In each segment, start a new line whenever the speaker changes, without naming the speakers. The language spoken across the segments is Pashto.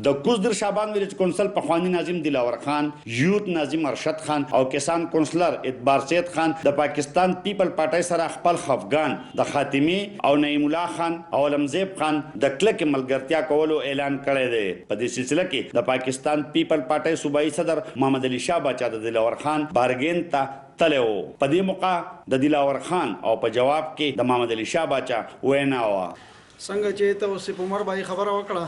د کوزدر شعبان ویلیج کونسل پخوانی ناظم دلاور خان، یوت ناظم ارشد خان او کسان کونسلر اعتبار سید خان د پاکستان پیپل پارټي سره خپل خفګان د خاتمی او نعیم الله خان او علمزیب خان د کلک ملګرتیا کولو اعلان کړی دی. په دې سلسله کې د پاکستان پیپل پارټي صوبایي صدر محمد علي شاه باچا د دلاور خان بارګین ته تللی و. په دې موقع د دلاور خان او په جواب کې د محمد علي شاه باچا وینا وه.
څنګه چې ته اوس په عمر باندې خبره وکړه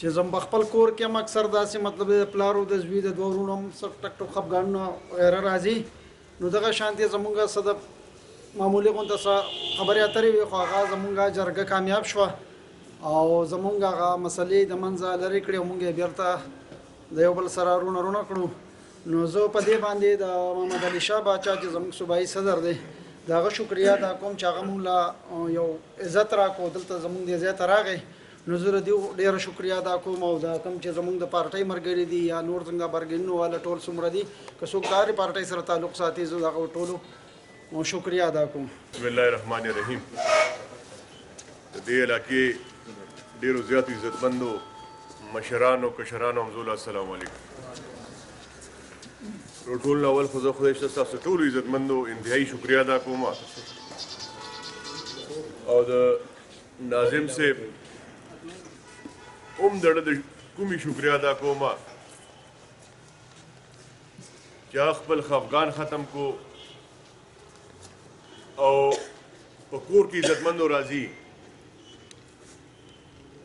چې زم خپل کور کې هم اکثر داسې مطلب د پلارو د زوی د دوه ورونو هم سر ټک ټک خفګانونه وغیره راځي، نو دغه شانتې زمونږ څه د معمولي غونډه څه خبرې اترې وي، خو هغه زمونږ جرګه کامیاب شوه او زمونږ هغه مسلې د منځه لرې کړې او مونږ یې بېرته د یو بل سره رونه کړو. نو زه په دې باندې د محمد علي شاه باچا چې زموږ صوبایي صدر دی د هغه شکریا ادا کوم چې هغه مونږ له یو عزت راکړو، دلته زمونږ دې ځای ته راغی. نو زه د دې ډېره شکریا ادا کوم او دا کوم چې زمونږ د پارټۍ ملګري دي یا نور څنګه برګینو والا ټول څومره دي که څوک د هرې پارټۍ سره تعلق ساتي زه د هغو ټولو شکریا ادا کوم.
بسم الله الرحمن الرحیم. د دې علاقې ډېرو زیاتو عزتمندو مشرانو کشرانو همزوله السلام علیکم. ټول اول خو زه خدای شته ستاسو ټولو عزتمندو انتهایي شکریا ادا کوم او د ناظم صاحب هم دړه د کومې شکریا ادا کوم چې هغه خپل خفګان ختم کو او په کور کې عزتمندو راځي.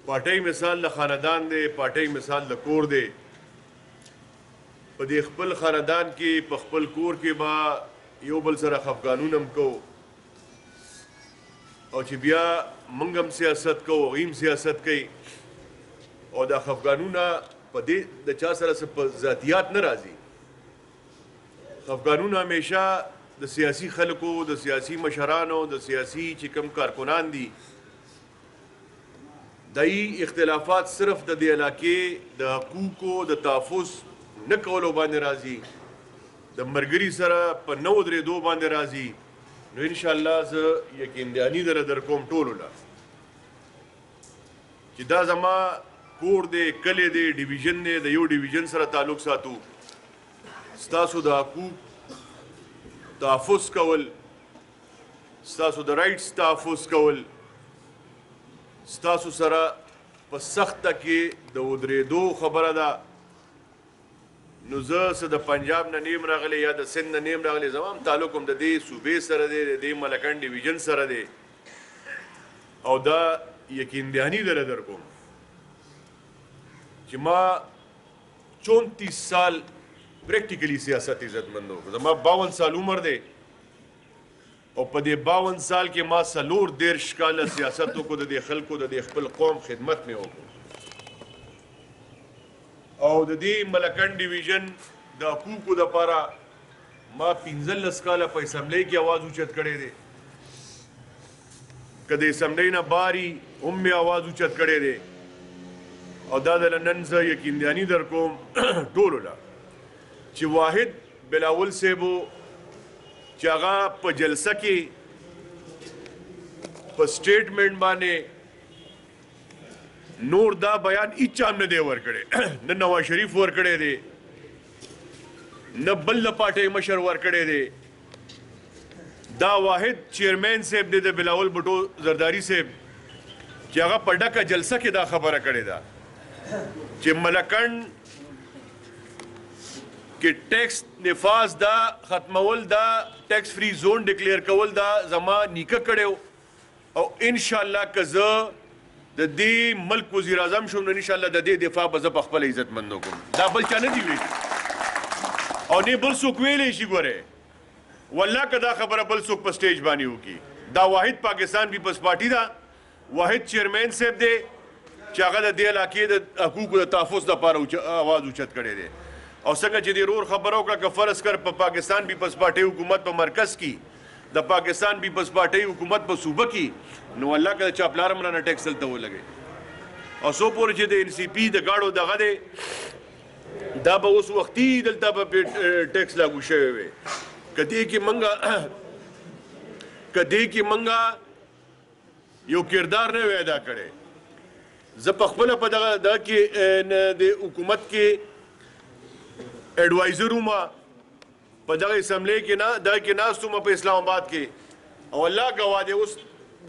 پاټۍ مثال د خاندان دی، پاټۍ مثال د کور دی. په دې خپل خاندان کې په خپل کور کې به یو بل سره خفګانونه هم کوو او چې بیا موږ هم سیاست کوو هغوی هم سیاست کوي او دا خفګانونه په دې د چا سره څه په ذاتیات نه راځي. خفګانونه همیشه د سیاسي خلکو د سیاسي مشرانو د سیاسي چې کوم کارکنان دي دای اختلافات صرف د دې علاقې د حقوقو د تحفظ نه کولو باندې راځي، د ملګري سره په نه ودرېدو باندې راځي. نو انشاءالله زه یقین دهاني در کوم ټولو له چې دا زما کور دی، کلی دی، ډیویژن دی، د یو ډیویژن سره تعلق ساتو. ستاسو د حقوق تحفظ کول، ستاسو د رایټس تحفظ کول، ستاسو سره په سخته کې د ودرېدو خبره ده. نو زه څه د پنجاب نه نیم راغلی یا د سند نه نیم راغلی، زما هم تعلق هم د دې صوبې سره دی، د دې ملکن ډیویژن سره دی او دا یقین دهاني در کوم چې ما 34 سال پریکټیکلی سیاست عزتمندو. زما 52 سال عمر دی او په دې 52 سال کې ما 34 کاله سیاست وکړو، د دې خلکو د دې خپل قوم خدمت مې وکړو او د دې ملکن ډیویژن د حقوقو دپاره ما 15 کاله په اسمبلی کې आवाज اوچت کړی دی، که د اسمبلی نه باري هم مې आवाज اوچت کړی دی او دا د نن زه یقین دهاني در کوم ټولو له چې واحد بلاول صاحبو چې هغه په جلسه کې په سټیټمنټ باندې نور دا بیان هیچا هم نه دی ورکړی، نه نواز شریف ورکړی دی، نه بل د پارټۍ مشر ورکړی دی. دا واحد چیرمین صاحب دی د بلاول بټو زرداری صاحب چې هغه په ډکه جلسه کې دا خبره کړې ده چې ملکن کې ټیکس نفاذ دا ختمول دا ټیکس فری زون ډیکلیئر کول دا زما نیکه کړی او انشاءالله که زه د دې ملک وزیر اعظم شوم نو انشاءالله د دې دفاع به زه په خپله عزتمندو کوم. دا بل چا نه دي ویلي او نه بل څوک ویلی شي. ګورې والله که دا خبره بل څوک په سټیج باندې وکړي، دا واحد پاکستان پیپلز پارټي ده، واحد چیرمین صاحب دی چې هغه د دې علاقې د حقوقو د تحفظ دپاره آواز اوچت کړی دی. او څنګه چې دې رور خبره وکړه که فرض کر په پاکستان پیپلز پارټۍ حکومت په مرکز کې د پاکستان پیپلز پارټۍ حکومت په صوبه کې نو الله که د چا پلار هم رانه ټیکس دلته ولګوي او څو پورې چې د NCP د ګاډو دغه دی دا به اوس وختي دلته به ټیکس لاګو شوی وی. که دې کې منګه یو کردار نه وی ادا کړی زه په خپله په دغه کې د حکومت کې اډوایزر وم په دغه اسمبلی کې نه دغه کې ناست وم په اسلام آباد کې او الله ګواه دی اوس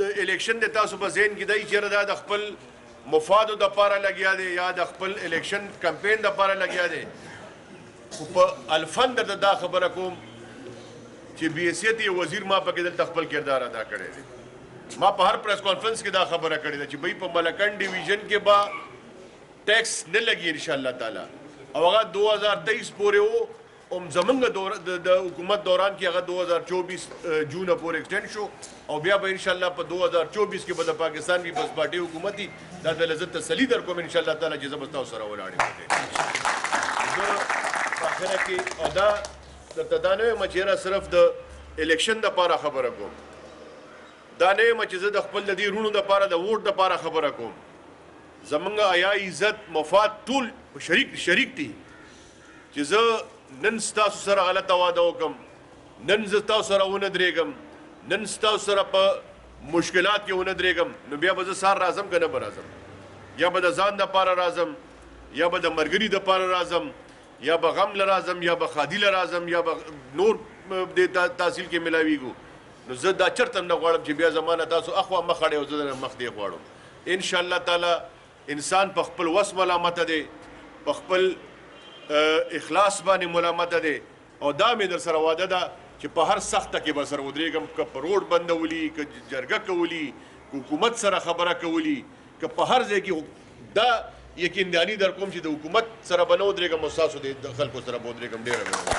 د الیکشن د تاسو په ذهن کې دی چېرې دا د خپل مفادو دپاره لګیا دی یا د خپل الیکشن کمپین دپاره لګیا دی خو په الفن درته دا خبره کوم چې بحیثیت یې وزیر ما پکې دلته خپل کردار ادا کړی دی ما په هر پریس کانفرنس کې دا خبره کړې ده چې بھئی په ملکن ډیویژن کې به ټیکس نه لګي ان شاء الله تعالی او هغه 2023 پورې وو زمونږ د حکومت دوران کې هغه 2024 جون پورې ایکسټینډ شو او بیا به ان شاء الله په 2024 کې به د پاکستان پیپلز پارټي حکومت دا د لذت تسلی در کوم ان شاء الله تعالی چې زه به تاسو سره ولاړ یم په اخره کې او دا درته دا نه وایم چې یاره صرف د الیکشن دپاره خبره کوم دا نه یم چې زه د خپل د دې وروڼو دپاره د ووټ دپاره خبره کوم زمونږ حیا عزت مفاد ټول شریک دي چې زه نن ستاسو سره غلطه واده وکړم نن زه تاسو سره ونه درېږم نن ستاسو سره په مشکلات کې ونه درېږم نو بیا به زه سهار راځم که نه به راځم یا به د ځان دپاره راځم یا به د ملګري دپاره راځم یا به غم له راځم یا به ښادي له راځم یا به نور د تحصیل کې ملاویږو نو زه دا چرته نه غواړم چې بیا زمانه تاسو اخوا مخ اړئ او زه درنه مخ دې غواړم ان شاء الله تعالی انسان په خپل وس ملامته دی په خپل اخلاص باندې ملامته دی او دا مې در سره واده ده چې په هر سخته کې به سره ودرېږم که په روډ بندولي که جرګه کولی که حکومت سره خبره کولی که په هر ځای کې دا یقینداني در کوم چې د حکومت سره به نه ودرېږم او ستاسو د خلکو سره به ودرېږم ډېره